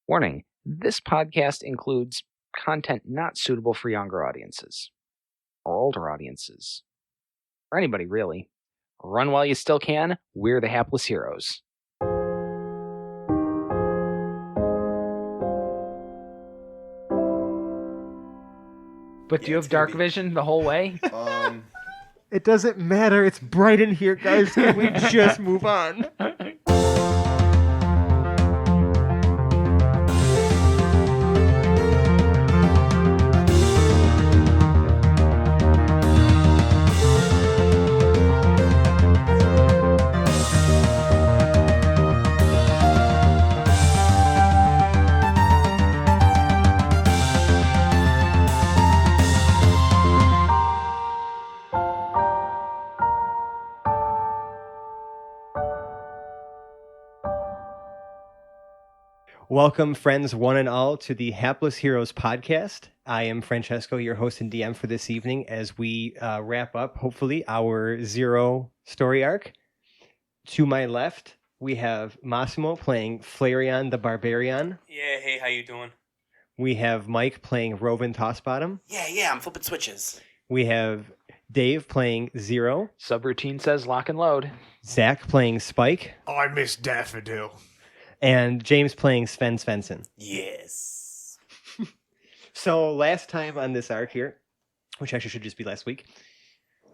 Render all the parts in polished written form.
Warning, this podcast includes content not suitable for younger audiences, or older audiences, or anybody really. Run while you still can. We're the Hapless Heroes. But do you have dark vision the whole way? It doesn't matter. It's bright in here, guys. Can we just move on? Welcome, friends, one and all, to the Hapless Heroes podcast. I am Francesco, your host and DM for this evening, as we wrap up, hopefully, our Zero story arc. To my left, we have Massimo playing Flareon the Barbarian. Yeah, hey, how you doing? We have Mike playing Rovin Tossbottom. Yeah, I'm flipping switches. We have Dave playing Zero. Subroutine says lock and load. Zach playing Spike. I miss Daffodil. And James playing Sven Svensson. Yes. So last time on this arc here, which actually should just be last week,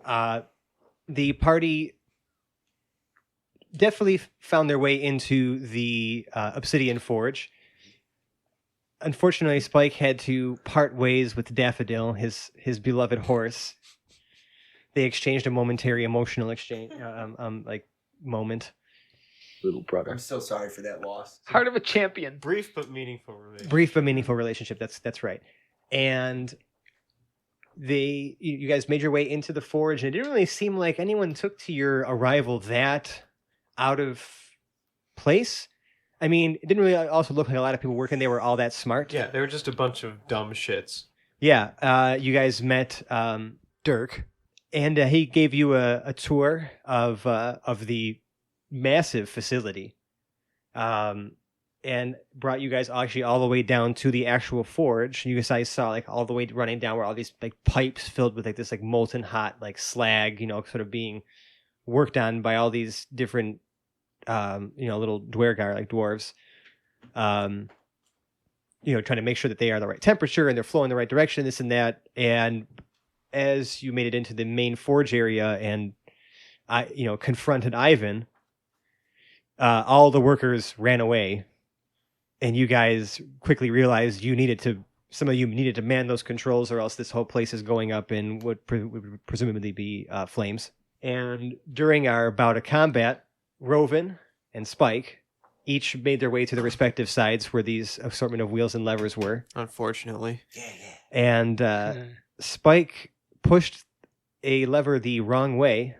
the party definitely found their way into the Obsidian Forge. Unfortunately, Spike had to part ways with Daffodil, his beloved horse. They exchanged a momentary emotional exchange, moment. Little brother. I'm so sorry for that loss. Heart of a champion. Brief but meaningful relationship. Brief but meaningful relationship. That's right. And you guys made your way into the forge, and it didn't really seem like anyone took to your arrival that out of place. I mean, it didn't really also look like a lot of people working there were all that smart. Yeah, they were just a bunch of dumb shits. Yeah, you guys met Dirk, and he gave you a tour of the massive facility, and brought you guys actually all the way down to the actual forge. You guys saw like all the way running down where all these like pipes filled with like this like molten hot like slag, sort of being worked on by all these different little dwergar like dwarves, trying to make sure that they are the right temperature and they're flowing the right direction, this and that. And as you made it into the main forge area and confronted Ivan, all the workers ran away, and you guys quickly realized some of you needed to man those controls, or else this whole place is going up in what would presumably be flames. And during our bout of combat, Rovin and Spike each made their way to the respective sides where these assortment of wheels and levers were. Unfortunately. Yeah. And Spike pushed a lever the wrong way,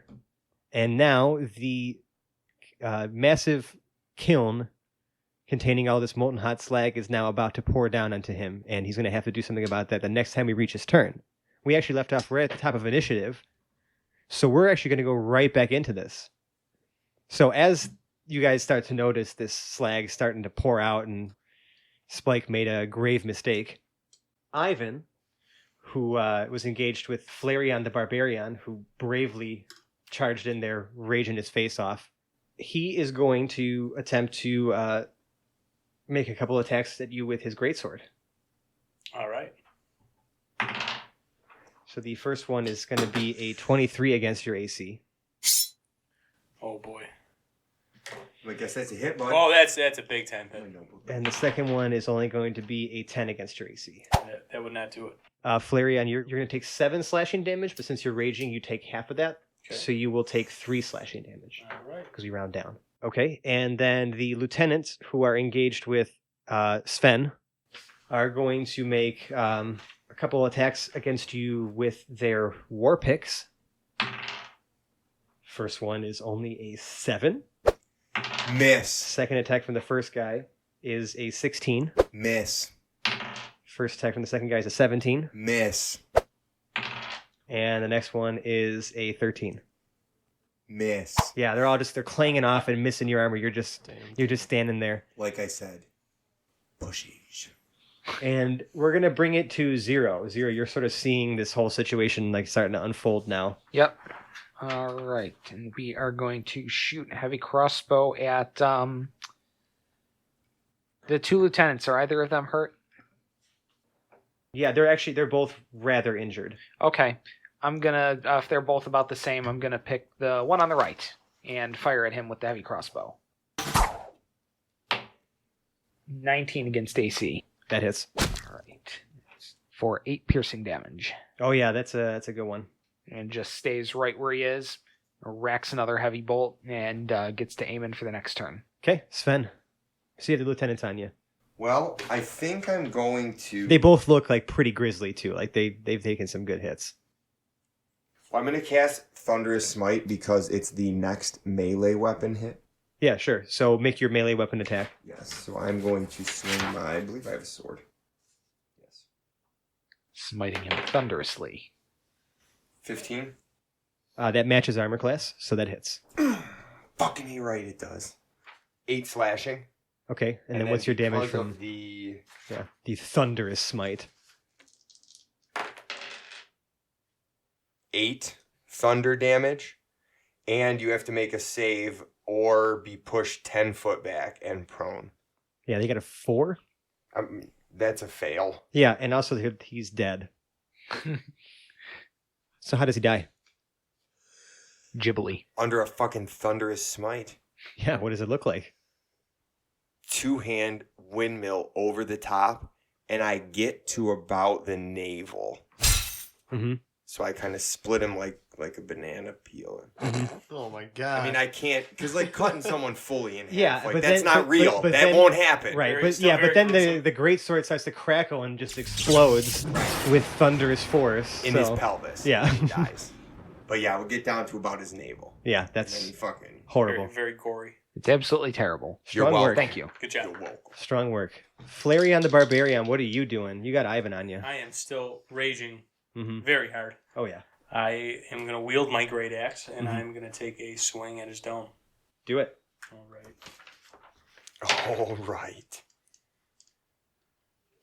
and now the massive kiln containing all this molten hot slag is now about to pour down onto him, and he's going to have to do something about that the next time we reach his turn. We actually left off right at the top of initiative, so we're actually going to go right back into this. So as you guys start to notice this slag starting to pour out and Spike made a grave mistake, Ivan, who was engaged with Flareon the Barbarian, who bravely charged in there, raging his face off, he is going to attempt to make a couple attacks at you with his greatsword. All right. So the first one is going to be a 23 against your AC. Oh boy. I guess that's a hit, bud. Oh, that's a big time hit. And the second one is only going to be a 10 against your AC. That would not do it. Flareon, you're going to take 7 slashing damage, but since you're raging, you take half of that. Okay. So you will take 3 slashing damage. All right. Because we round down. Okay, and then the lieutenants who are engaged with Sven are going to make a couple attacks against you with their war picks. First one is only a 7. Miss. Second attack from the first guy is a 16. Miss. First attack from the second guy is a 17. Miss. And the next one is a 13. Miss. Yeah, they're clanging off and missing your armor. You're just standing there. Like I said. Bushies. And we're gonna bring it to 0. 0, you're sort of seeing this whole situation like starting to unfold now. Yep. All right, and we are going to shoot a heavy crossbow at the 2 lieutenants. Are either of them hurt? Yeah, they're both rather injured. Okay, I'm gonna if they're both about the same, I'm gonna pick the one on the right and fire at him with the heavy crossbow. 19 against AC. That hits. All right, for 8 piercing damage. Oh yeah, that's a good one. And just stays right where he is, racks another heavy bolt, and gets to aim in for the next turn. Okay, Sven. See the lieutenant's on you. Well, I think I'm going to... They both look like pretty grisly too. Like they've taken some good hits. Well, I'm going to cast Thunderous Smite because it's the next melee weapon hit. Yeah, sure. So make your melee weapon attack. Yes, so I'm going to swing my... I believe I have a sword. Yes. Smiting him thunderously. 15? That matches armor class, so that hits. Fucking A right, it does. 8 slashing. Okay, and then what's your damage because from of the the thunderous smite? 8 thunder damage, and you have to make a save or be pushed 10 foot back and prone. Yeah, they got a 4. That's a fail. Yeah, and also he's dead. So how does he die? Ghibli. Under a fucking thunderous smite. Yeah, what does it look like? 2-hand windmill over the top, and I get to about the navel. Mm-hmm. So I kind of split him like a banana peel. Oh my god. I mean, I can't, because like cutting someone fully in half, Yeah, like but that's then- not but- real. but That then- won't happen. Right, Very- but still yeah, very but then gruesome. the great sword starts to crackle and just explodes with thunderous force. In so- his pelvis. Yeah. He dies. But yeah, we'll get down to about his navel. Yeah, And then that's he fucking... horrible. Very, very gory. It's absolutely terrible. Strong welcome. work. Thank you. Good job. You're welcome. Strong work. Flareon the Barbarian, what are you doing? You got Ivan on you. I am still raging Mm-hmm. very hard. Oh yeah. I am going to wield my great axe, and Mhm. I'm going to take a swing at his dome. Do it. All right. All right.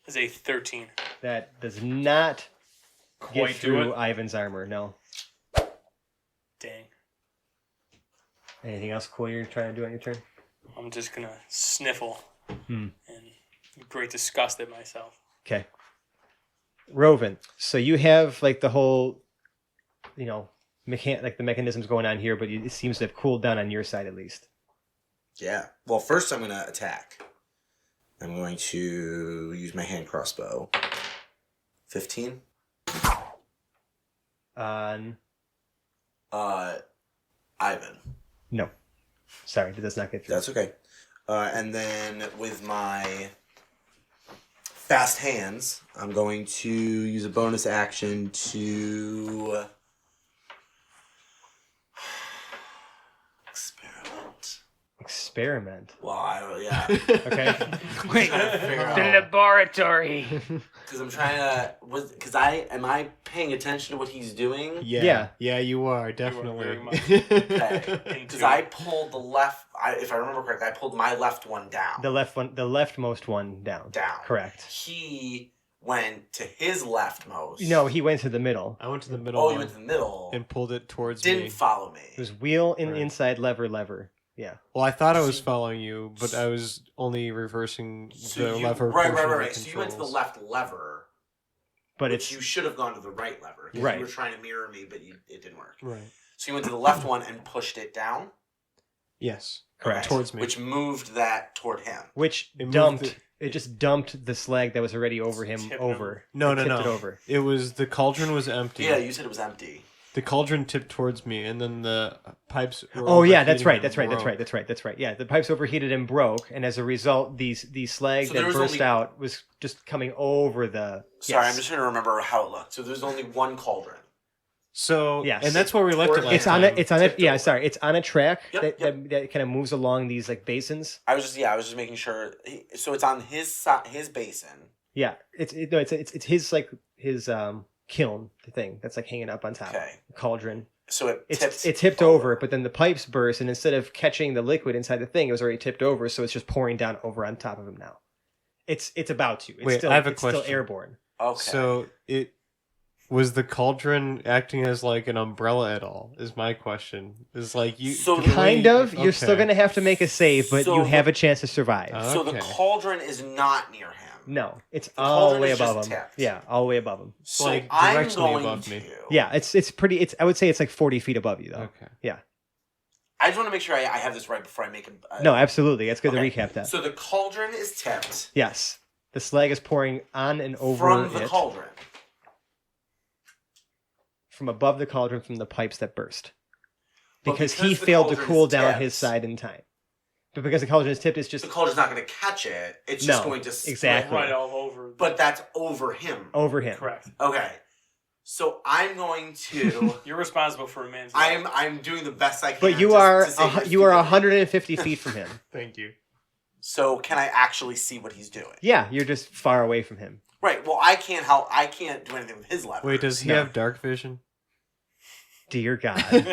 It's a 13. That does not get Quite do through it. Ivan's armor. No. Dang. Anything else cool you're trying to do on your turn? I'm just going to sniffle Hmm. and great disgust at myself. Okay. Rovan, so you have like the whole, like the mechanisms going on here, but it seems to have cooled down on your side at least. Yeah. Well, first I'm going to attack. I'm going to use my hand crossbow. 15. On Ivan. no, sorry, that does not get through. That's okay. And then with my fast hands, I'm going to use a bonus action to Experiment. Well, yeah. Okay. Wait, the laboratory. Because I'm trying to... Am I paying attention to what he's doing? Yeah. Yeah, you are, definitely. very much. Okay. Because I pulled the left... if I remember correctly, I pulled my left one down. The leftmost one down. Down. Correct. He went to his leftmost. No, he went to the middle. I went to the middle Oh, one you went to the middle. and pulled it towards Didn't me. follow me. It was wheel in Right. inside, lever. Yeah. Well, I thought I was following you, but I was only reversing the lever. Right. portion of the So you went to the controls. left lever, But which it's you should have gone to the right lever. 'Cause Right. You were trying to mirror me, but it didn't work. Right. So you went to the left one and pushed it down. Yes. correct. Towards me. Which moved that toward him. Which It moved dumped. It just dumped the slag that was already over him Tipped him. over. No, It no, tipped no. it over. It was the cauldron was empty. Yeah, you said it was empty. The cauldron tipped towards me, and then the pipes. Were Oh yeah, that's right. overheating and That's right. Yeah, the pipes overheated and broke, and as a result, these slag So that there was burst only- out was just coming over the. Sorry, Yes. I'm just trying to remember how it looked. So there's only one cauldron. So Yes. and that's where we left it last It's on it. time. It's on it. Tipped Yeah, over. sorry. It's on a track Yep, that kind of moves along these like basins. I was just making sure. So it's on his side, his basin. Yeah, it's his like his kiln thing that's like hanging up on top. Okay. Cauldron. So it It's tipped over, but then the pipes burst, and instead of catching the liquid inside the thing, it was already tipped over, so it's just pouring down over on top of him now. It's about to. It's Wait, still I have a it's still question. airborne. Okay. So it was the cauldron acting as like an umbrella at all? Is my question. Is like you So the way- Kind of. You're still okay. going to have to make a save, but So you have a chance to survive. So the Okay. cauldron is not near him. No, it's The all the cauldron way is above just him. tipped. Yeah, all the way above him. So like, I'm directionally going above to. me. Yeah, it's pretty. It's I would say it's like 40 feet above you though. Okay. I just want to make sure I have this right before I make a. No, absolutely. It's good Okay. to recap that. So the cauldron is tipped Yes, the slag is pouring on and over from the it cauldron. from above the cauldron from the pipes that burst. But Because because he the failed to cauldron cool is down tipped- his side in time. But because the cauldron is tipped, it's just The cauldron's not going to catch it. It's just No, going to split. exactly. Right all over. But that's over him. over him. Correct. Okay. So I'm going to. You're responsible for a man's life. I'm doing the best I can. But you to- are to save his you are people. 150 feet from him. Thank you. So can I actually see what he's doing? Yeah, you're just far away from him. Right. Well, I can't help. I can't do anything with his lever. Wait, does he No. have dark vision? Dear God. Wait.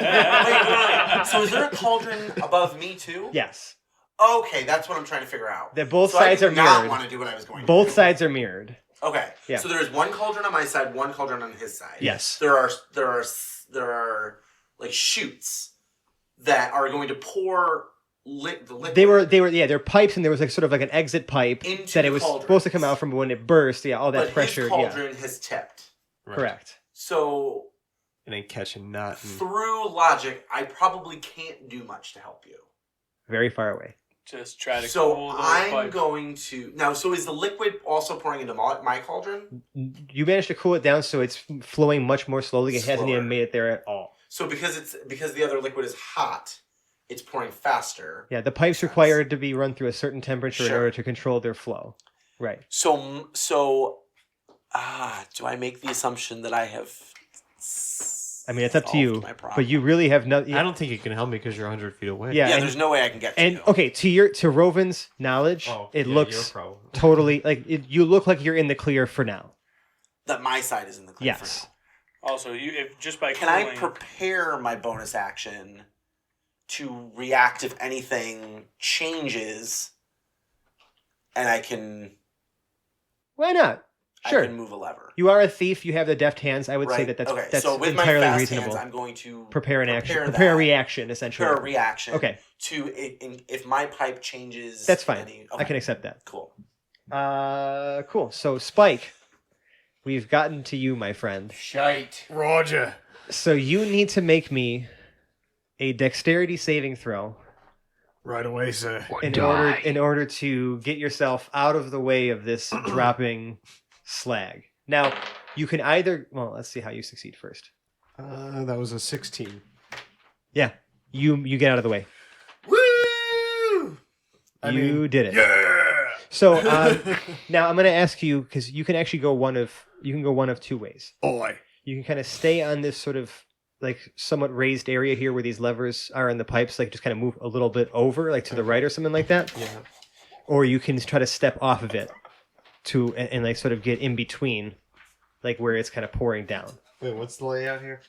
So is there a cauldron above me too? Yes. Okay, that's what I'm trying to figure out. That both So sides I are did not mirrored. want to do what I was going to Both do. sides are mirrored. Okay. Yeah. So there's one cauldron on my side, one cauldron on his side. Yes. There are like chutes that are going to pour the liquid. They were yeah, they're pipes and there was like sort of like an exit pipe Into that the it was cauldrons. supposed to come out from when it burst. Yeah, all that but pressure. his Yeah. cauldron has tipped. Right. Correct. So It ain't catching nothing. through logic, I probably can't do much to help you. Very far away. Just try to So cool those I'm pipes. going to now. So is the liquid also pouring into my cauldron? You managed to cool it down so it's flowing much more slowly. It hasn't Slower. even made it there at all. So because the other liquid is hot, it's pouring faster. Yeah, the pipes Makes required to be run through a certain temperature in Sure. order to control their flow. Right. So do I make the assumption that I have? I mean, it's up to solved you, my problem? but you really have no. I don't think you can help me because you're 100 feet away. Yeah, Yeah, and- there's no way I can get to And you. okay, to Rovin's knowledge, Oh, it yeah, looks your problem. totally like you look like you're in the clear for now. That my side is in the clear. Yes. For now. Also, just by Can I cooling, prepare my bonus action to react if anything changes, and I can Why not? I Sure. can move a lever. You are a thief. You have the deft hands. I would say Right? that's okay. that's So with my entirely fast reasonable. hands, I'm going to Prepare an action. that, Prepare a reaction, essentially. Prepare a reaction. Okay. To if my pipe changes. That's fine. okay, I can accept that. Cool. Cool. So Spike, we've gotten to you, my friend. Shite. Roger. So you need to make me a dexterity saving throw Right away, sir. in order to get yourself out of the way of this dropping slag. Now, you can either let's see how you succeed first. That was a 16. Yeah. You get out of the way. Woo! You did it. Yeah. So now I'm going to ask you because you can actually go one of two ways. Oi. You can kind of stay on this sort of like somewhat raised area here where these levers are in the pipes, like just kind of move a little bit over, like to the right or something like that. Yeah. Or you can try to step off of it and like sort of get in between, like where it's kind of pouring down. Wait, what's the layout here?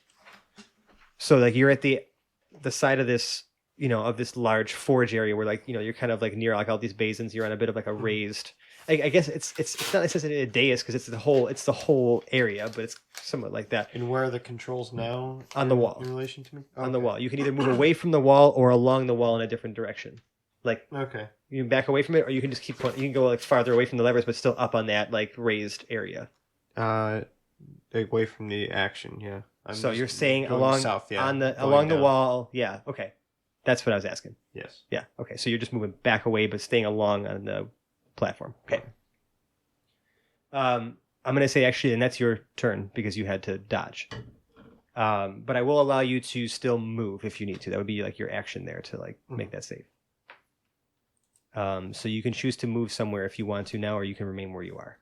So like you're at the side of this, of this large forge area where like, you're kind of like near like all these basins. You're on a bit of like a raised. I guess it's not necessarily a dais because it's the whole area, but it's somewhat like that. And where are the controls now? On the wall. In relation to me? On the Okay. wall. You can either move away from the wall or along the wall in a different direction. Like Okay. you can back away from it, or you can just keep you can go like farther away from the levers, but still up on that like raised area. Away from the action, yeah. So just you're saying going along south, yeah. on the Going along the down. wall. Yeah. Okay. That's what I was asking. Yes. Yeah. Okay. So you're just moving back away, but staying along on the platform. Okay. I'm gonna say actually, and that's your turn because you had to dodge. But I will allow you to still move if you need to. That would be like your action there to like make that save. So you can choose to move somewhere if you want to now, or you can remain where you are.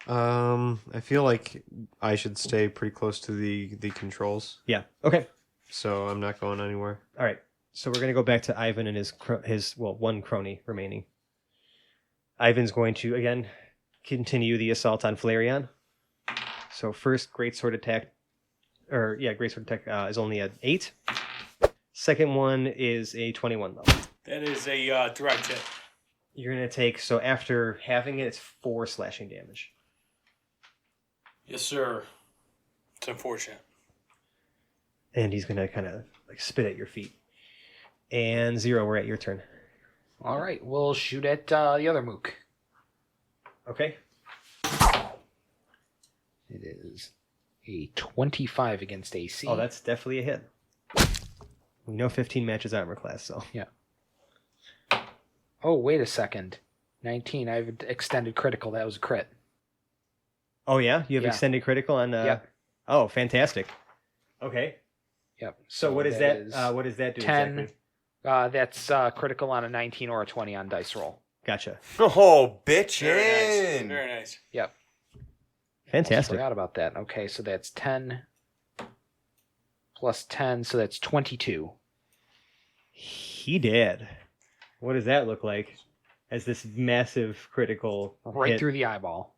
I feel like I should stay pretty close to the controls, Yeah. Okay. so I'm not going anywhere. All right. So we're gonna go back to Ivan and his one crony remaining. Ivan's going to again continue the assault on Flareon. So first greatsword attack, greatsword attack is only an 8. Second one is a 21 level. that is a direct hit. You're going to take, so after having it, it's 4 slashing damage. Yes, sir. It's unfortunate. And he's going to kind of like spit at your feet. And Zero, we're at your turn. All right, we'll shoot at the other mook. Okay. It is a 25 against AC. Oh, that's definitely a hit. We know 15 matches armor class, so. Yeah. Oh, wait a second. 19. I have extended critical. That was a crit. Oh, yeah? You have Yeah. extended critical on... Yep. Oh, fantastic. Okay. Yep. So what is that? What does that do 10. exactly? That's critical on a 19 or a 20 on dice roll. Gotcha. Oh, bitch Very in. nice. Very nice. Yep. Fantastic. Forgot about that. Okay, so that's 10 plus 10, so that's 22. He did. What does that look like? As this massive critical Right hit? through the eyeball.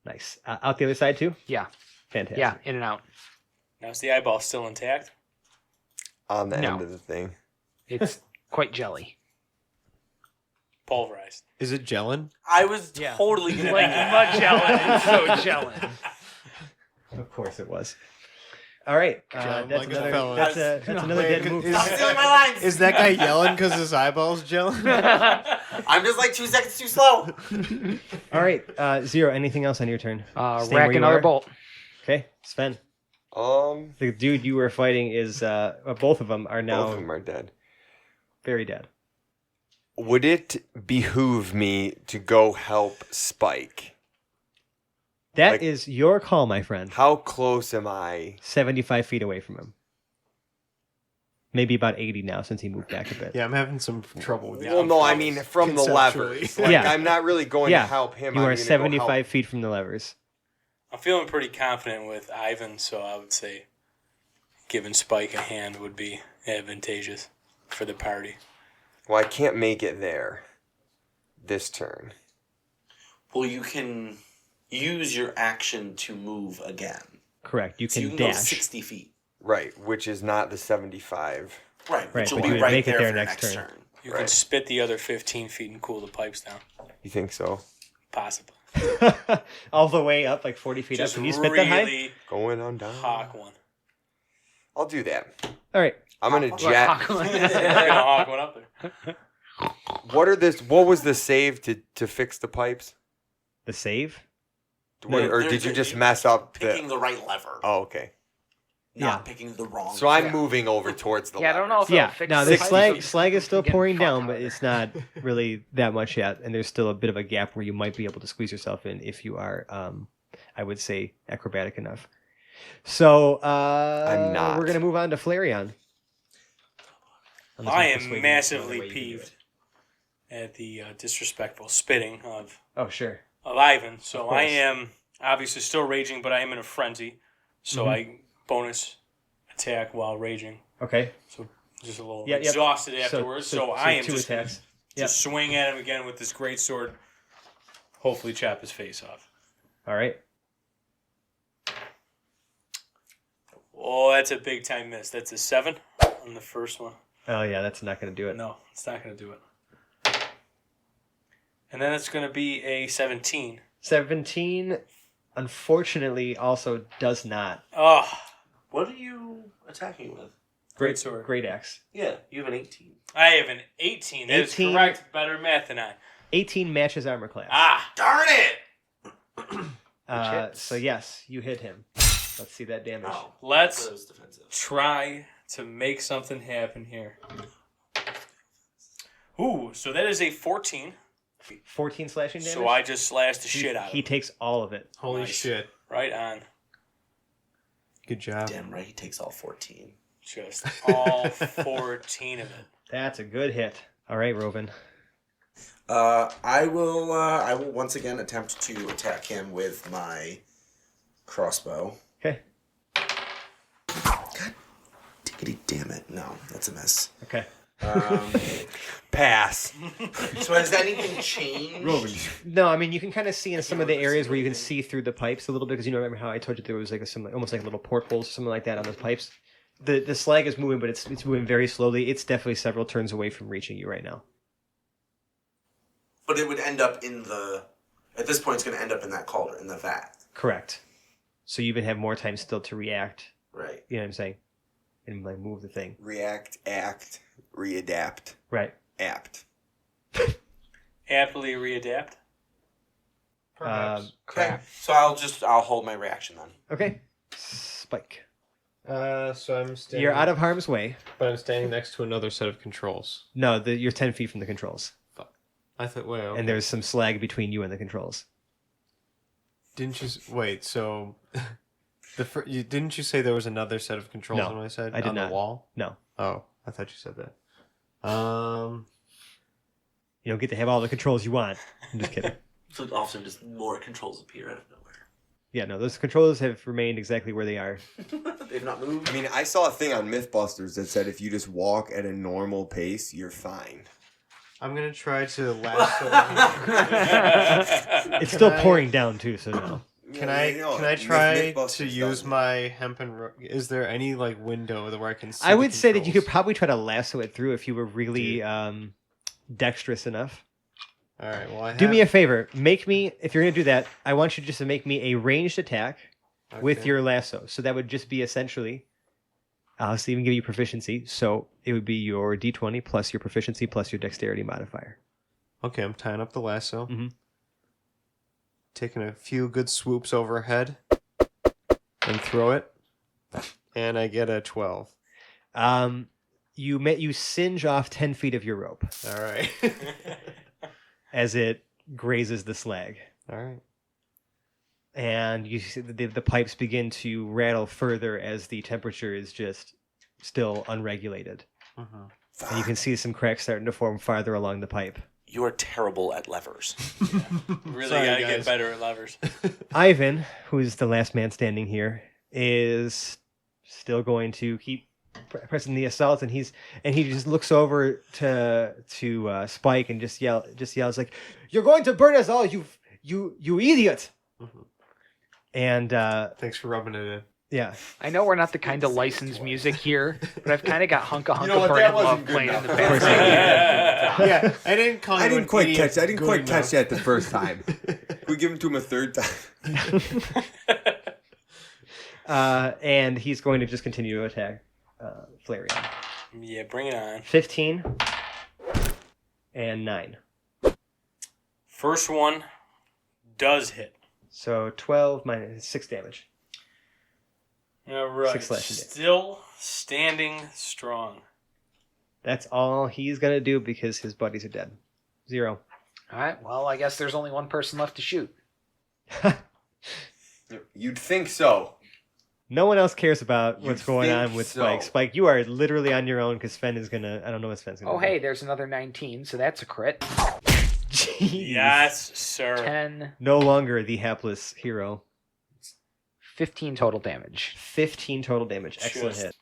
Nice. Out the other side too? Yeah. Fantastic. Yeah, in and out. Now is the eyeball still intact? On the No. end of the thing. It's quite jelly. Pulverized. Is it gelin? I was Yeah. totally gonna Like Magellan. It's so gellan. Of course it was. All right. Jump That's like a another, felon. that's another Wait, dead move. Stop stealing my lines. Is that guy yelling because his eyeball's gelling? I'm just like 2 seconds too slow. All right. Zero, anything else on your turn? Staying where Rack you another are? bolt. Okay. Sven. Both The dude you were fighting is... both of them are now of them are dead. very dead. Would it behoove me to go help Spike? That is your call, my friend. How close am I? 75 feet away from him. Maybe about 80 now since he moved back a bit. Yeah, I'm having some trouble with Yeah, Well, I'm no, I close. mean from the Conceptually. levers. Like, Yeah. I'm not really going Yeah. to help him. You I'm are gonna go 75 help- feet from the levers. I'm feeling pretty confident with Ivan, so I would say giving Spike a hand would be advantageous for the party. Well, I can't make it there this turn. Well, you can use your action to move again. Correct. You So can you can go dash. 60 feet. Right, which is not the 75. Right, Right, which will but you be would right make it there there for your next next turn. turn. You can Right. spit the other 15 feet and cool the pipes down. You think so? Possibly. All the way up, like 40 feet Just up. Can you spit that high? really Going on down. hawk one. I'll do that. All right. I'm gonna jet. You're gonna hawk one up there. What was the save to fix the pipes? The save? Or did There's you a- just you- mess up Picking the? the right lever, Oh, okay. not picking the wrong. So I'm Yeah. moving over towards the. Yeah, I don't know levers. if Yeah. it'll fix No, the the pipes. slag is still Getting pouring fucked down, out but of it's there. not really that much yet. And there's still a bit of a gap where you might be able to squeeze yourself in if you are, I would say, acrobatic enough. So I'm not. We're going to move on to Flareon. Unless I we am persuade you massively another way you can do peeved at the disrespectful spitting of it. Oh, sure. Ivan. So Of course. I am obviously still raging, but I am in a frenzy. So Mhm. I bonus attack while raging. Okay. So just a little Yeah, yep. exhausted afterwards. So, I am 2 just gonna attacks. Yep. swing at him again with this great sword. Hopefully chop his face off. All right. Oh, that's a big time miss. That's a 7 on the first one. Oh, yeah, that's not going to do it. No, it's not going to do it. And then it's going to be a 17. 17, unfortunately, also does not. Oh, What are you attacking with? great sword. Great axe. Yeah, you have an 18. I have an 18. That is 18. correct. Better math than I. 18 matches armor class. Ah, Darn it! hits. So, yes, you hit him. Let's see that damage. Oh, let's so it was defensive. try to make something happen here. Ooh, so that is a 14. 14 slashing damage? So I just slashed the he, shit out of He him. takes all of it. Holy Nice. shit. Right on. Good job. Damn right, he takes all 14. Just all 14 of it. That's a good hit. All right, Rovin. I will once again attempt to attack him with my crossbow. Okay. God diggity damn it. No, that's a miss. Okay. Pass. So has anything changed? No, I mean, you can kind of see in some of the areas where you can see through the pipes a little bit, because remember how I told you there was like almost like little portholes or something like that on those pipes? The slag is moving, but it's moving very slowly. It's definitely several turns away from reaching you right now. But it would end up in the... At this point, it's going to end up in that cauldron, in the vat. Correct. So you even have more time still to react. Right. You know what I'm saying? And like move the thing. React, act, readapt, Right. apt. Aptly readapt. Perhaps. Okay. So I'll hold my reaction then. Okay. Spike. So I'm standing. You're out of harm's way. But I'm standing next to another set of controls. No, you're 10 feet from the controls. I thought, wait, okay. And there's some slag between you and the controls. Didn't you wait? So, didn't you say there was another set of controls No, on my side? I did on not. the wall? No. Oh, I thought you said that. You don't get to have all the controls you want. I'm just kidding. So often just more controls appear out of nowhere. Yeah, no, those controls have remained exactly where they are. They've not moved. I mean, I saw a thing on Mythbusters that said if you just walk at a normal pace, you're fine. I'm gonna try to lasso. It's still pouring down too, so no. Can I try to use my hempen rope? Is there any like window where I can see I would the say that you could controls? probably try to lasso it through if you were really dexterous enough. All right. Well, I Do me a favor. Make me, if you're going to do that, I want you just to make me a ranged attack with Okay. your lasso. So that would just be essentially, I'll even give you proficiency. So it would be your d20 plus your proficiency plus your dexterity modifier. Okay, I'm tying up the lasso. Mhm. Taking a few good swoops overhead. And throw it. And I get a 12. You singe off 10 feet of your rope All right. as it grazes the slag. All right. And you see the pipes begin to rattle further as the temperature is just still unregulated. Mm-hmm. And you can see some cracks starting to form farther along the pipe. You are terrible at levers. Really Sorry, gotta guys. get better at levers. Ivan, who is the last man standing here, is still going to keep pressing the assault, and he just looks over to Spike and just yells like, "You're going to burn us all, you idiot!" Mm-hmm. And Thanks for rubbing it in. yeah, I know we're not the kind of licensed music here, but I've kind of got Hunka You know what, Burning that Love wasn't good playing in enough. the Of course background. Yeah, I didn't call you I didn't an quite idiot catch. I didn't good quite catch enough. that the first time. Can we give him to him a third time? and he's going to just continue to attack Flareon. Yeah, bring it on. 15 and 9. First one does hit. So 12 minus 6 damage. All right. 6 slashing damage. Still standing strong. That's all he's gonna do because his buddies are dead. 0. All right, well, I guess there's only one person left to shoot. You'd think so. No one else cares about what's You'd going on think with so. Spike. Spike, you are literally on your own because Sven is gonna. I don't know what Sven's gonna Oh, do. hey, there's another 19, so that's a crit. Jeez. Yes, sir. 10, No longer the hapless hero. 15 total damage. 15 total damage. Excellent Just hit.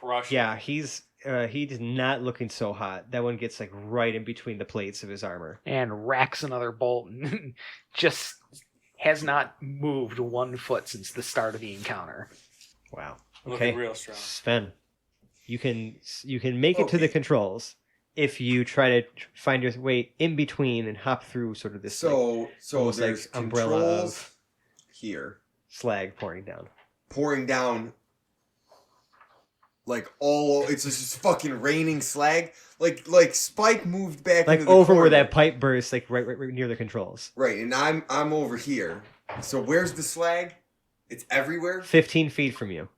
Crush. Yeah, he's not looking so hot. That one gets like right in between the plates of his armor. And racks another bolt and just has not moved 1 foot since the start of the encounter. Wow. Looking Okay, real strong. Sven, you can make it to the controls if you try to find your way in between and hop through sort of this like, So almost like there's umbrella controls of- here slag pouring down. pouring down like all. It's just fucking raining slag. Like Spike moved back Like into the over where corner. that pipe bursts, like right near the controls. Right, and I'm over here. So where's the slag? It's everywhere. 15 feet from you.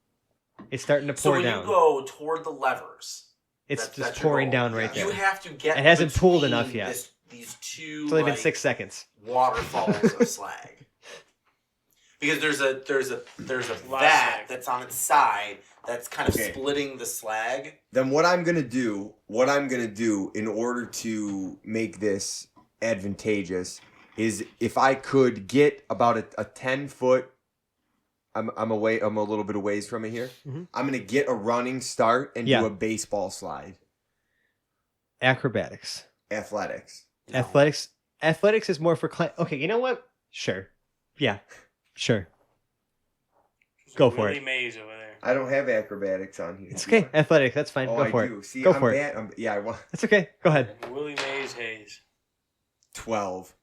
It's starting to So pour when down. you go toward the levers, It's that's just your pouring goal. down right You there. have to get. It hasn't pooled between enough yet. These two It's only been like, 6 seconds. waterfalls of slag. Because there's a Lot of vat slag. that's on its side that's kind of Okay. splitting the slag. Then what I'm gonna do in order to make this advantageous is if I could get about a 10-foot. I'm a little bit of ways from it here. Mhm. I'm gonna get a running start and Yeah. do a baseball slide. Acrobatics. Athletics. No. Athletics is more for okay, you know what? Sure. Yeah. Sure. Go for Willie it. Mays over there. I don't have acrobatics on here. It's okay. Athletics, that's fine. Oh, Go I for do. it. See, Go I'm for it. bad. Yeah, I want. That's okay. Go ahead. Willie Mays Hayes. 12.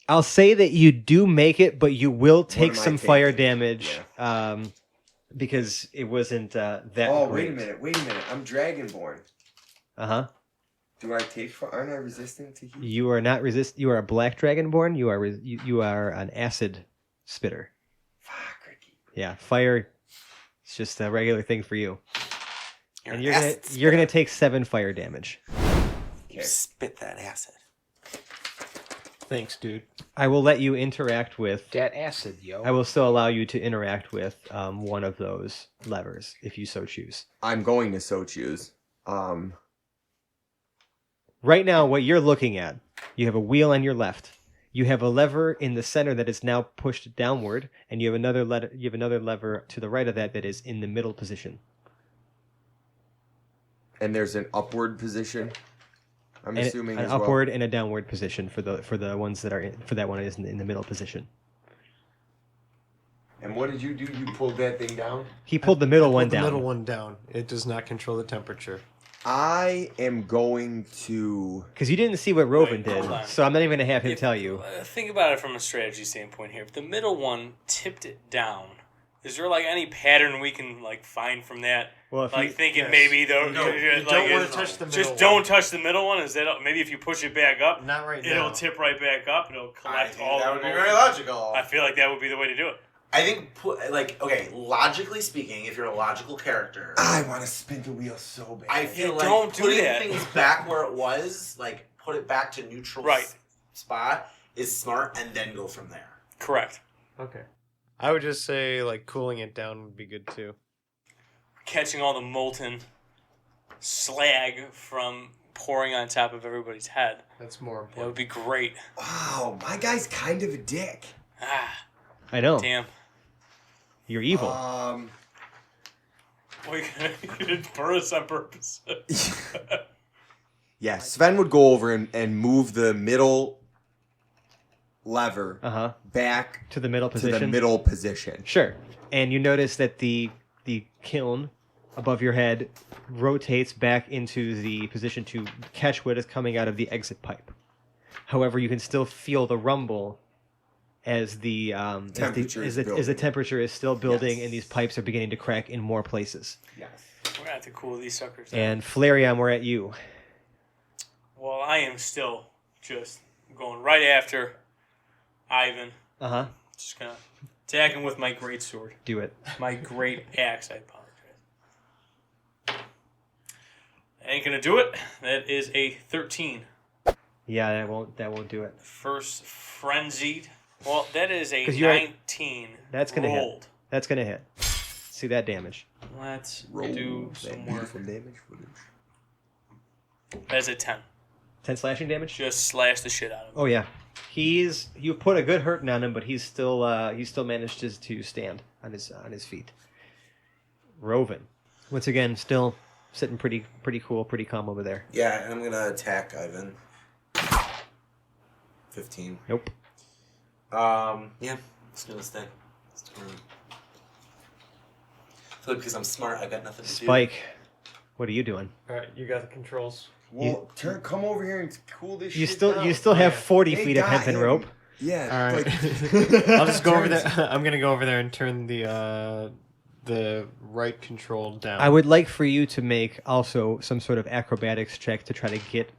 I'll say that you do make it, but you will take am I some fire taking? damage because it wasn't that Oh, great. wait a minute. I'm Dragonborn. Uh-huh. Do I take aren't I resistant to heat? You are not You are a black dragonborn. You are you are an acid spitter. Fuck, Ricky. Yeah, fire. It's just a regular thing for you. You're And an acid you're gonna spitter. take 7 fire damage. You spit that acid. Thanks, dude. I will let you interact with. that acid, yo. I will still allow you to interact with one of those levers if you so choose. I'm going to so choose. Right now, what you're looking at, you have a wheel on your left. You have a lever in the center that is now pushed downward, and you have another lever to the right of that is in the middle position. And there's an upward position. I'm And assuming an as upward and a downward position for the ones that are for that one is in the middle position. well. And what did you do? You pulled that thing down? He pulled the middle Pull one the down. middle one down. It does not control the temperature. I am going to. Because you didn't see what Roven Wait, did, hold on. so I'm not even going to have him If- tell you. Think about it from a strategy standpoint here. If the middle one tipped it down, is there like any pattern we can like find from that? Well, if Like you, thinking yes. maybe the No, you like, don't wanna it's- touch the Just middle don't one. touch the middle one. Is that maybe if you push it back up, Not right it'll now. tip right back up. It'll I collect think all. that the would be motion. very logical. I feel like that would be the way to do it. I think, okay, logically speaking, if you're a logical character, I want to spin the wheel so bad. I feel Yeah, like don't do putting that. things back where it was, like put it back to neutral Right. spot, is smart, and then go from there. Correct. Okay. I would just say like cooling it down would be good too. Catching all the molten slag from pouring on top of everybody's head. That's more That would important. be great. Wow, my guy's kind of a dick. Ah, I know. damn. You're evil. We could burn us on purpose. Yeah, Sven would go over and move the middle lever Uh-huh. back To the middle to position. the middle position. Sure. And you notice that the kiln above your head rotates back into the position to catch what is coming out of the exit pipe. However, you can still feel the rumble as the Temperature is as the building. temperature is still building, Yes. and these pipes are beginning to crack in more places. Yes. We're gonna have to cool these suckers down. And Flareon, we're at you. Well, I am still just going right after Ivan. Uh-huh. Just gonna attack him with my great sword. Do it. My great axe, I apologize. Ain't gonna do it. That is a 13. Yeah, that won't do it. First frenzied. Well, that is a 'Cause you're at- 19. That's gonna hit. rolled. That's gonna hit. See that damage. Let's Roll do that some work. beautiful damage footage. That's a 10. 10 slashing damage? Just slash the shit out of him. Oh yeah. You put a good hurting on him, but he still managed to stand on his feet. Roven. Once again, still sitting pretty cool, pretty calm over there. Yeah, and I'm gonna attack Ivan. 15. Nope. Yeah, let's do this thing. So because I'm smart, I got nothing to Spike, what are you doing? All right, you got the controls. Well, come over here and cool this You shit still down. have Yeah. 40 They feet of got hempen him. rope. Yeah. All right. like- I'll just go over Turns- there. I'm gonna go over there and turn the right control down. I would like for you to make also some sort of acrobatics check to try to get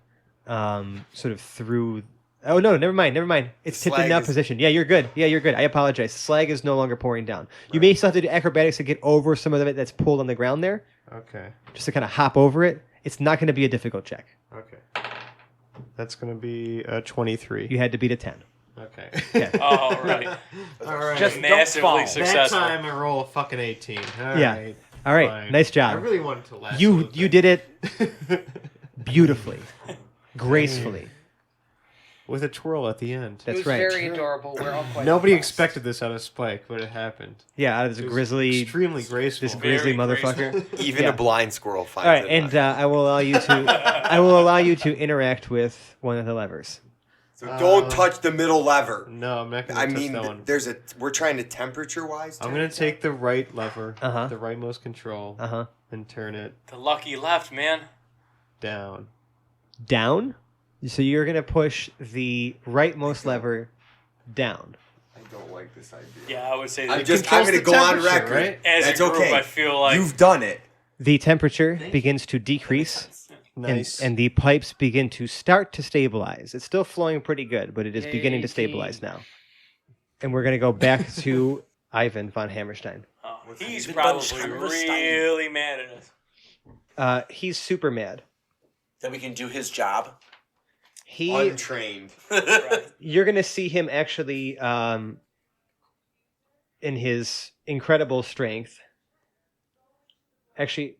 sort of through. Oh no, never mind. It's tipped in Slag that is- position. Yeah, you're good. I apologize. Slag is no longer pouring down. You may still have to do acrobatics to get over some of it that's pulled on the ground there, Okay. just to kind of hop over it. It's not going to be a difficult check. Okay. That's gonna be a 23. You had to beat a 10. Okay. Yeah. All right. All right. Just don't Massively fall. that successful. time I roll a fucking 18. All Yeah. right. All right. Fine. Nice I job. really wanted to last. You did it beautifully, gracefully. with a twirl at the end. That's it was right. very adorable. We're all quite Nobody impressed. expected this out of Spike, but it happened. Yeah, out of this It was grizzly, extremely graceful. this grizzly Very motherfucker. Even Yeah. a blind squirrel finds All right, it. and I will allow you to interact with one of the levers. So don't touch the middle lever. No, I'm not gonna I touch mean, that one. we're trying to temperature wise. I'm gonna take the right lever, Uh-huh. the rightmost control, Uh huh. and turn it The lucky left, man. down. Down. So you're going to push the rightmost lever down. I don't like this idea. Yeah, I would say I'm that going controls to the go on temperature, record. right? as That's a group, okay. I feel like You've done it. The temperature begins to decrease, Nice. and the pipes begin to start to stabilize. It's still flowing pretty good, but it is beginning to stabilize now. And we're going to go back to Ivan von Hammerstein. he's Ivan probably von Hammerstein. really mad at us. He's super mad. That we can do his job. He, Untrained. Right. you're going to see him actually, in his incredible strength, actually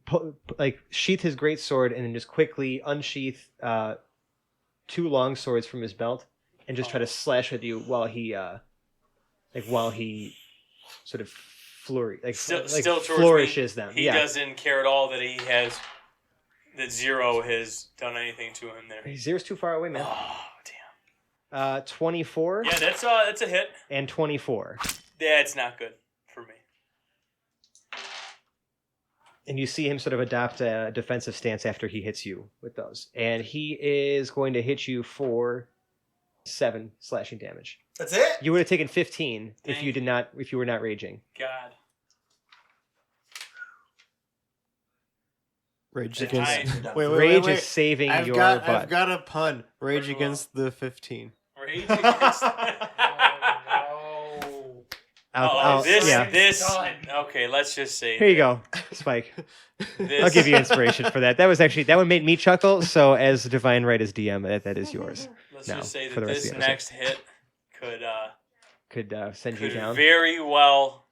sheath his great sword and then just quickly unsheath 2 long swords from his belt and just try to slash at you while he sort of Still towards flourishes me. them. He doesn't care at all that Zero has done anything to him there. Zero's too far away, man. Oh, damn. 24 Yeah, that's a hit. and 24. That's not good for me. And you see him sort of adopt a defensive stance after he hits you with those. And he is going to hit you for 7 slashing damage. That's it? You would have taken 15 if Dang. if you were not raging. God. Rage That's against. nice. Wait, Rage is saving I've your got butt. a pun. Rage First of against the 15. Rage against... This. Okay, let's just say. Here you go, Spike. I'll give you inspiration for that. That one made me chuckle. So as Divine Right as DM, that is yours. Let's No, just say for that the rest this of the episode. next hit Could send you could down. very well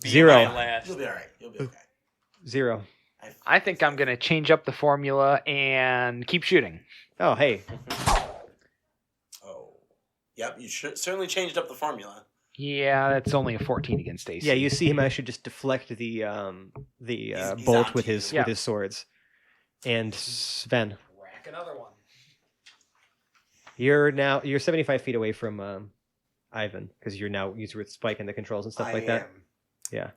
be 0. my last. You'll be all right. You'll be okay. 0. I think I'm going to change up the formula and keep shooting. Oh, hey. Oh. Yep, you should certainly changed up the formula. Yeah, that's only a 14 against AC. Yeah, you see him actually just deflect the He's bolt on with to his you. with his swords. And Sven, Whack another one. you're 75 feet away from Ivan because you're with Spike and the controls and stuff like that. Yeah.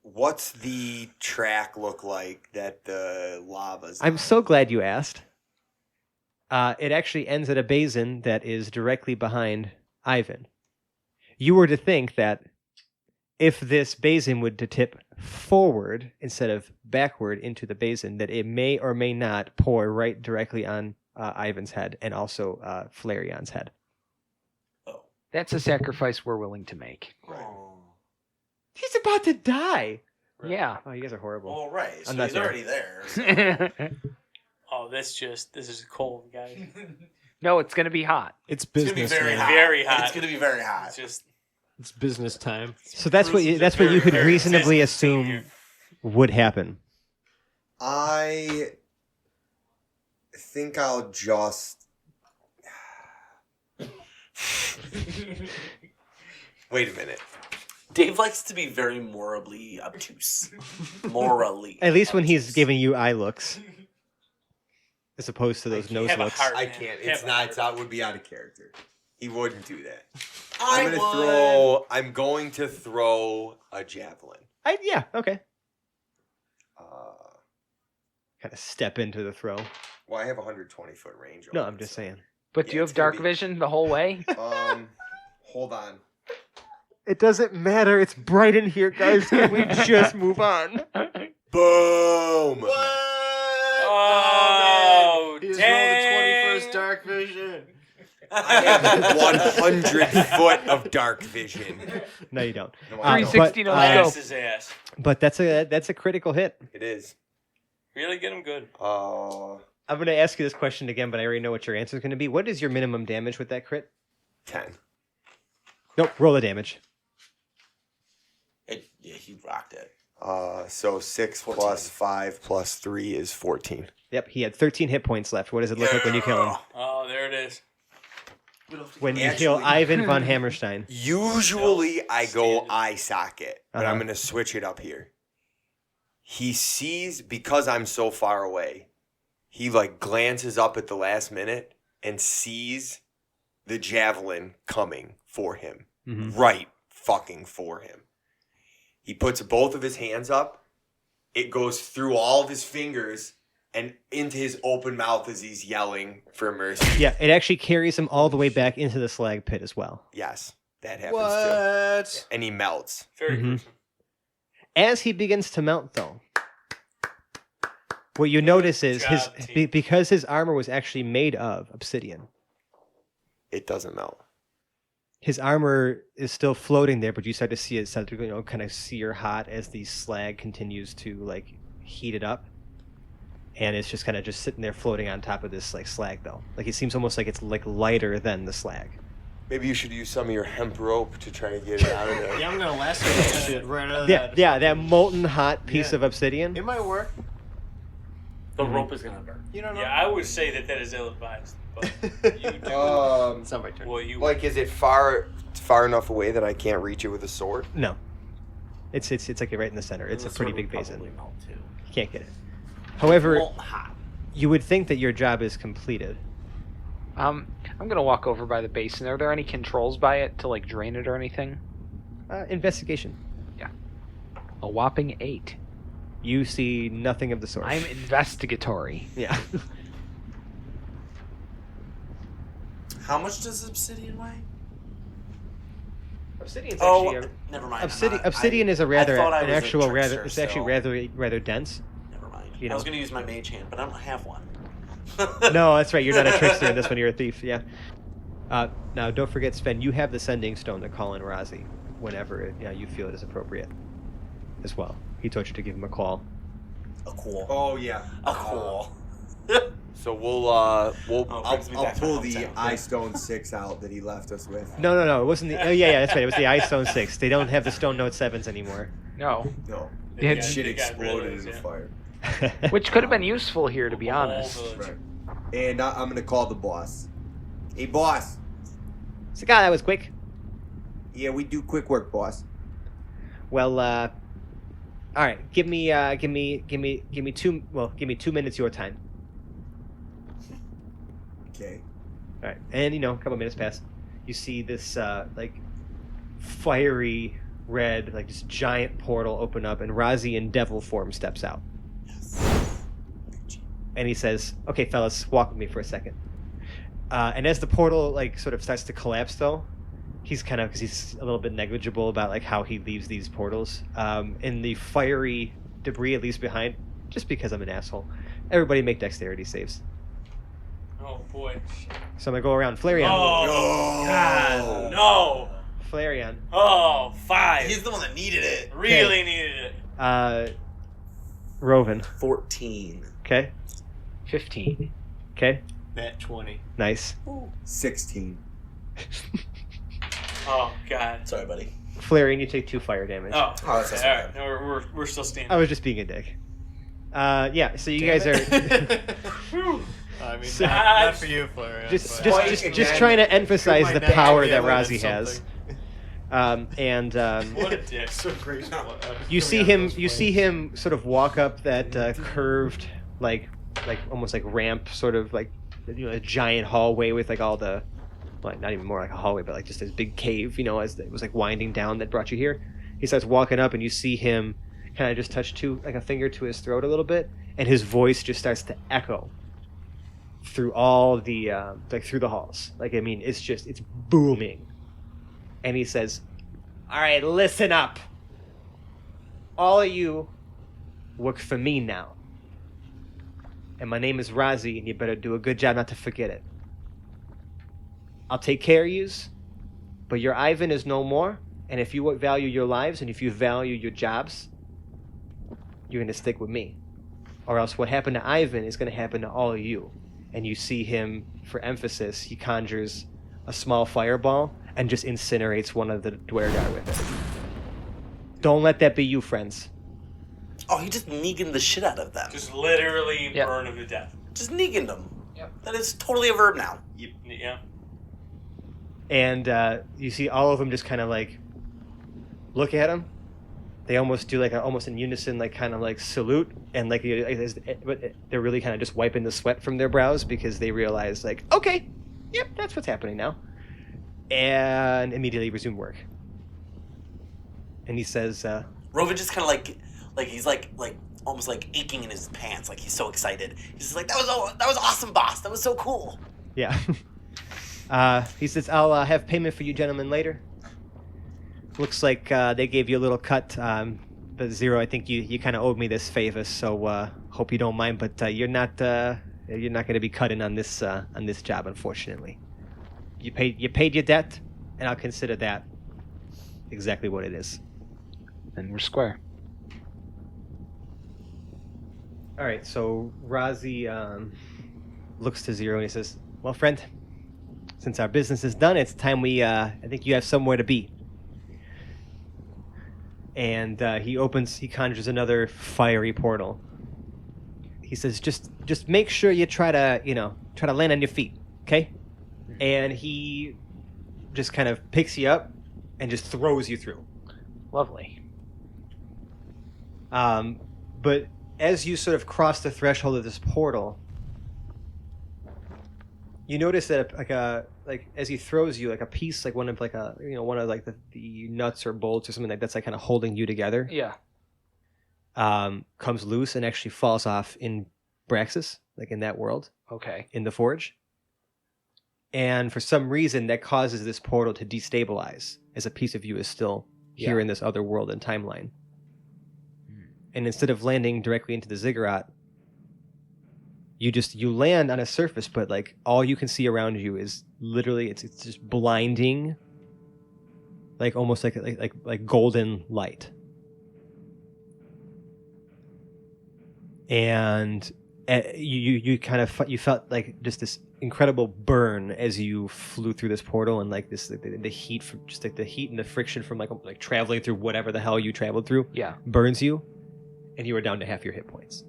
What's the track look like that the lava's I'm on? so glad you asked. It actually ends at a basin that is directly behind Ivan. You were to think that if this basin would to tip forward instead of backward into the basin, that it may or may not pour right directly on Ivan's head and also Flarion's head. Oh. That's a sacrifice we're willing to make. Oh. He's about to die. Yeah. Oh, you guys are horrible. All right. So I'm not he's there. already there. So. Oh, this is cold, guys. No, it's going to be hot. It's It's gonna be business. very man. hot. Very hot. It's gonna be very hot. It's just It's business time. So that's what you could Very reasonably business assume here. would happen. I think I'll just. Wait a minute. Dave likes to be very morally obtuse. Morally. At least when he's obtuse. giving you eye looks, as opposed to those nose have a looks. heart. I can't. It's Yeah, not. but- It's not. Would be out of character. He wouldn't do that. I I'm would. going to throw a javelin. Yeah, okay. Uh, Kind of step into the throw. well, I have 120-foot range. No, open, I'm just so- saying. But Yeah, do you it's have gonna dark be- vision the whole way? Hold on. It doesn't matter. It's bright in here, guys. Can we just move on? Boom! What? Oh, He's dang. rolled the 21st dark vision. I have 100 foot of dark vision. No, you don't. No, I don't. 360 no Blast scope. his ass. But that's a critical hit. It is. Really get him good. I'm going to ask you this question again, but I already know what your answer is going to be. What is your minimum damage with that crit? 10. Nope. Roll the damage. Yeah, he rocked it. So 6 plus 5 plus 3 is 14. Yep. He had 13 hit points left. What does it look like when you kill him? Oh, there it is. When you kill Actually- Ivan von Hammerstein. Usually I go Standard. eye socket, but Uh-huh. I'm going to switch it up here. He sees, because I'm so far away, he like glances up at the last minute and sees the javelin coming for him. Mhm. Right fucking for him. He puts both of his hands up. It goes through all of his fingers and into his open mouth as he's yelling for mercy. Yeah, it actually carries him all the way back into the slag pit as well. Yes, that happens too. And he melts. Very Mhm. gruesome. As he begins to melt, though, what you notice is job, team. because his armor was actually made of obsidian. It doesn't melt. His armor is still floating there, but you start to see it start to kind of sear hot as the slag continues to like heat it up, and it's just kind of just sitting there floating on top of this like slag though. Like it seems almost like it's like lighter than the slag. Maybe you should use some of your hemp rope to try to get it out of there. Yeah, I'm gonna lasso that shit right out of Yeah, that. yeah, that molten hot piece Yeah. of obsidian. It might work. The rope is gonna burn. You don't know. Yeah, I would say that is ill-advised. But you do It's not my turn. what you Like, is it far enough away that I can't reach it with a sword? No, it's like right in the center. It's a The pretty sword big would basin. probably melt, too. You can't get it. However, Molten hot. you would think that your job is completed. I'm gonna walk over by the basin. Are there any controls by it to like drain it or anything? Investigation. A whopping 8. You see nothing of the sort. I'm investigatory. Yeah. How much does obsidian weigh? Obsidian's Oh, actually never mind. obsidian is a rather thought I an was a actual rather trickster, it's actually rather dense. Never mind. you I know. was going to use my mage hand, but I don't have one. No, that's right. You're not a trickster in this one. You're a thief. Yeah. Now, don't forget, Sven. You have the sending stone to call in Razi whenever you feel it is appropriate, as well. He told you to give him a call. A cool. Oh yeah. A cool. So we'll Oh, I'll brings me back to my pull the hometown. eye stone 6 out that he left us with. No, it wasn't the. Oh, yeah, that's right. It was the Ice Stone 6. They don't have the Stone Note 7s anymore. No. No. Yeah, got- Shit they got rid of exploded those, in the yeah. fire. Which could have been useful here, to be The whole honest. village. Right. And I'm gonna call the boss. Hey boss. So, God, that was quick. Yeah, we do quick work, boss. Well, all right. Give me 2 minutes your time. Okay. All right, and a couple minutes pass. You see this like fiery red, like this giant portal open up, and Razi in devil form steps out. And he says, "Okay, fellas, walk with me for a second." And as the portal like sort of starts to collapse, though, he's because he's a little bit negligible about like how he leaves these portals. In the fiery debris it leaves behind, just because I'm an asshole. Everybody make dexterity saves. Oh boy. So I'm gonna go around. Flareon. Oh God, no. Flareon. Oh, 5. He's the one that needed it. Really needed it. Roven. 14. Okay. 15. Okay. Nat 20. Nice. 16. Oh God. Sorry, buddy. Flareon, you take 2 fire damage. Oh, Oh, that's okay, not all right. No, we're still standing. I was just being a dick. Yeah. So you guys are I mean, So- not for you, Florian. just but- just trying to emphasize My the nat power 20, I that learned Razi has. something. What a dick. So great. You see him sort of walk up that curved like almost like ramp, sort of like a giant hallway with like all the not even more like a hallway, but like just this big cave, as it was like winding down that brought you here. He starts walking up, and you see him kind of just touch a finger to his throat a little bit, and his voice just starts to echo through all the through the halls. Like, I mean, it's booming. And he says, "All right, listen up. All of you work for me now. And my name is Razi, and you better do a good job not to forget it. I'll take care of yous, but your Ivan is no more, and if you value your lives and if you value your jobs, you're going to stick with me. Or else what happened to Ivan is going to happen to all of you." And you see him, for emphasis, he conjures a small fireball and just incinerates one of the Dwergar with it. Don't let that be you, friends. Oh, he just Neganed the shit out of them. Just literally Yep. burn him to death. Just Neganed them. Yep. That is totally a verb now. Yeah. And you see all of them just kind of like look at him. They almost do like almost in unison, like kind of like salute, and like but they're really kind of just wiping the sweat from their brows because they realize like, okay, yep, that's what's happening now, and immediately resume work. And he says, Rovan just kind of like like he's like almost like aching in his pants, like he's so excited. He's just like, that was awesome, boss. That was so cool. Yeah. He says, I'll have payment for you gentlemen later. Looks like they gave you a little cut. But Zero, I think you kind of owed me this favor, so hope you don't mind. But you're not going to be cutting on this job, unfortunately. You paid your debt, and I'll consider that exactly what it is. Then we're square. All right, so Razi looks to Zero and he says, well, friend, since our business is done, it's time I think you have somewhere to be. And he conjures another fiery portal. He says, just make sure you try to land on your feet, okay? And he just kind of picks you up and just throws you through. Lovely. But as you sort of cross the threshold of this portal, you notice that as he throws you, like a piece, like one of the nuts or bolts or something like that's like kind of holding you together. Yeah. Comes loose and actually falls off in Braxis, like in that world. Okay. In the forge. And for some reason, that causes this portal to destabilize, as a piece of you is still here in this other world and timeline. And instead of landing directly into the ziggurat, you land on a surface, but like all you can see around you is literally it's just blinding, like almost like golden light. And you felt like just this incredible burn as you flew through this portal, and like this the heat from just like the heat and the friction from like traveling through whatever the hell you traveled through burns you, and you are down to half your hit points.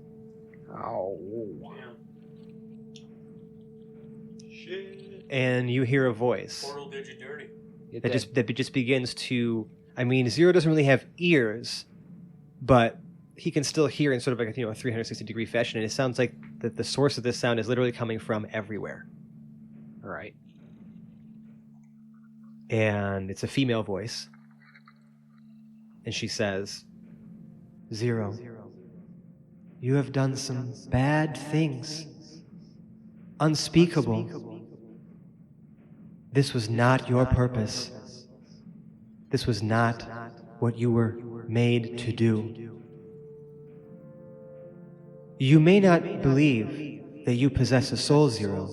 Oh. Shit. And you hear a voice Portal did you dirty. that just begins to. I mean, Zero doesn't really have ears, but he can still hear in sort of like a 360-degree fashion, and it sounds like the source of this sound is literally coming from everywhere. All right. And it's a female voice, and she says, Zero, you have done some bad things, unspeakable. This was not your purpose. This was not what you were made to do. You may not believe that you possess a soul, Zero,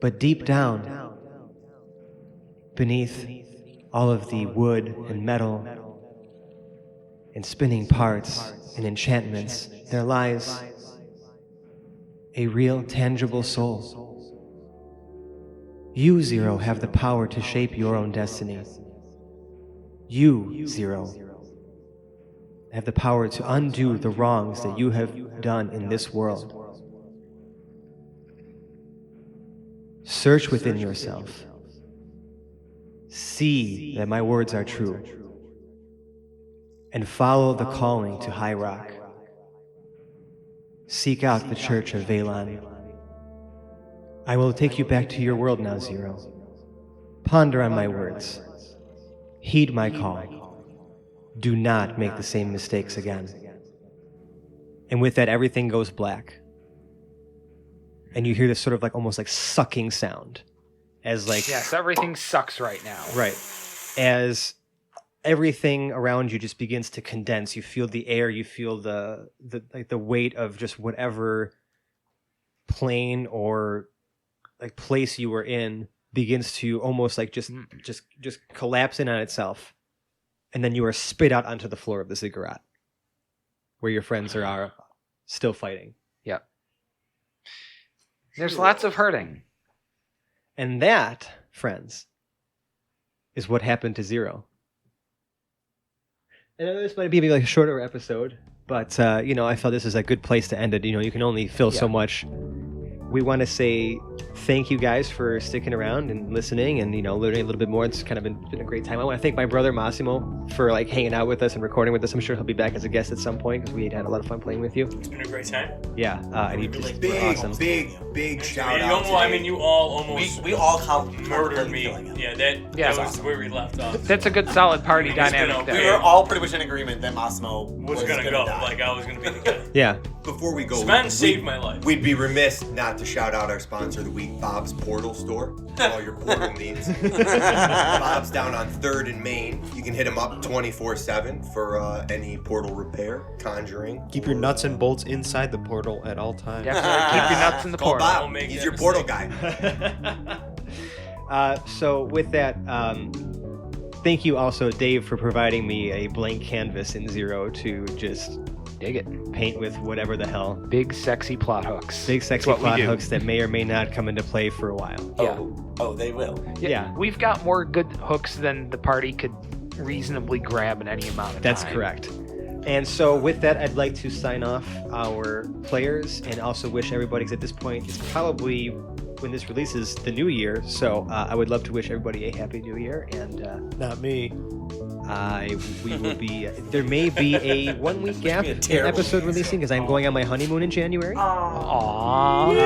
but deep down, beneath all of the wood and metal and spinning parts and enchantments, there lies a real, tangible soul. You, Zero, have the power to shape your own destiny. You, Zero, have the power to undo the wrongs that you have done in this world. Search within yourself. See that my words are true. And follow the calling to High Rock. Seek out the Church of Valon. I will take you back to your world now, Zero. Ponder on my words. Heed my call. Do not make the same mistakes again. And with that, everything goes black. And you hear this sort of like almost like sucking sound. As like... Yes, everything sucks right now. Right. As everything around you just begins to condense. You feel the air, you feel the weight of just whatever plane or like place you were in begins to almost like just collapse in on itself. And then you are spit out onto the floor of the ziggurat, where your friends are still fighting. Yep. There's lots of hurting. And that, friends, is what happened to Zero. And I know this might be like a shorter episode, but I felt this is a good place to end it. You can only fill so much. We want to say thank you guys for sticking around and listening and, learning a little bit more. It's kind of been a great time. I want to thank my brother Massimo for hanging out with us and recording with us. I'm sure he'll be back as a guest at some point because we had a lot of fun playing with you. It's been a great time. Yeah, and you just were Big, awesome. big shout out. You all almost We all helped murdered me. killing him. Yeah, that was where we left off. That's a good solid party dynamic We there. were all pretty much in agreement that Massimo was gonna go. die. I was gonna be the guy. Yeah. Before we go, Sven saved my life. We'd be remiss not to shout out our sponsor of the week, Bob's Portal Store. For all your portal needs. Bob's down on 3rd and Main. You can hit him up 24/7 for any portal repair, conjuring. Keep your nuts and bolts inside the portal at all times. Definitely keep your nuts in the Call portal. Bob. He's your portal guy. So with that, thank you also, Dave, for providing me a blank canvas in Zero to just Dig it. paint with whatever the hell. Big sexy plot hooks. Big sexy what we plot do. hooks that may or may not come into play for a while. Yeah. Oh, they will. Yeah. We've got more good hooks than the party could reasonably grab in any amount of That's time. correct. And so with that, I'd like to sign off our players and also wish everybody, because at this point, it's probably when this releases the new year. So I would love to wish everybody a happy new year. And Not me. we will be, there may be a 1 week gap be a in terrible episode year. releasing because I'm going on my honeymoon in January. Aww.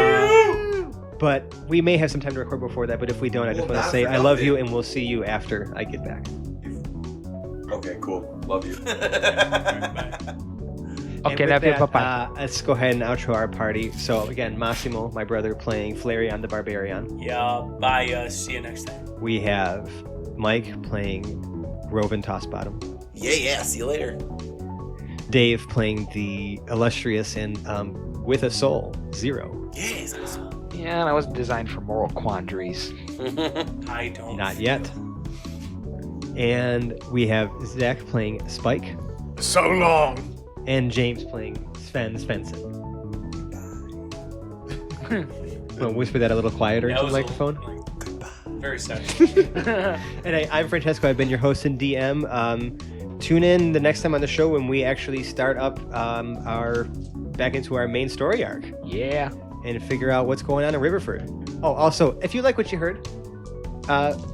But we may have some time to record before that. But if we don't, I just Well, want to not say for I love nothing. you and we'll see you after I get back. Okay, cool. Love you. Okay, And with love you. that, Bye-bye. let's go ahead and outro our party. So again, Massimo, my brother, playing Flareon the Barbarian. Yeah, bye. See you next time. We have Mike playing Rovin Tossbottom. Yeah. See you later. Dave playing the illustrious and with a soul, Zero. Yes. Yeah, and I wasn't designed for moral quandaries. I don't. Not yet. And we have Zach playing Spike. So long. And James playing Sven Svensson. Well, whisper that a little quieter That into the was microphone. Very sexy. And I'm Francesco. I've been your host and DM. Tune in the next time on the show when we actually start up back into our main story arc Yeah. and figure out what's going on in Riverford. Oh, also, if you like what you heard,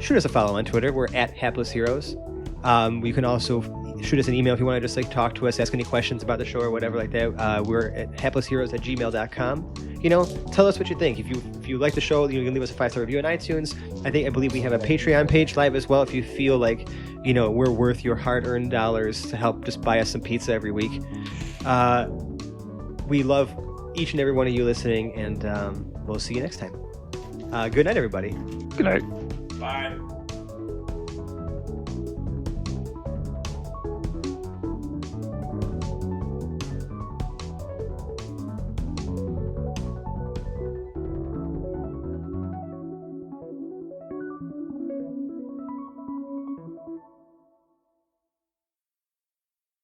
shoot us a follow on Twitter. We're at Hapless Heroes. You can also shoot us an email if you want to just talk to us, ask any questions about the show or whatever like that. We're at haplessheroes@gmail.com. Tell us what you think. If you like the show, you can leave us a 5-star review on iTunes. I believe we have a Patreon page live as well. If you feel like we're worth your hard-earned dollars to help just buy us some pizza every week. We love each and every one of you listening, and we'll see you next time. Good night, everybody. Good night. Bye.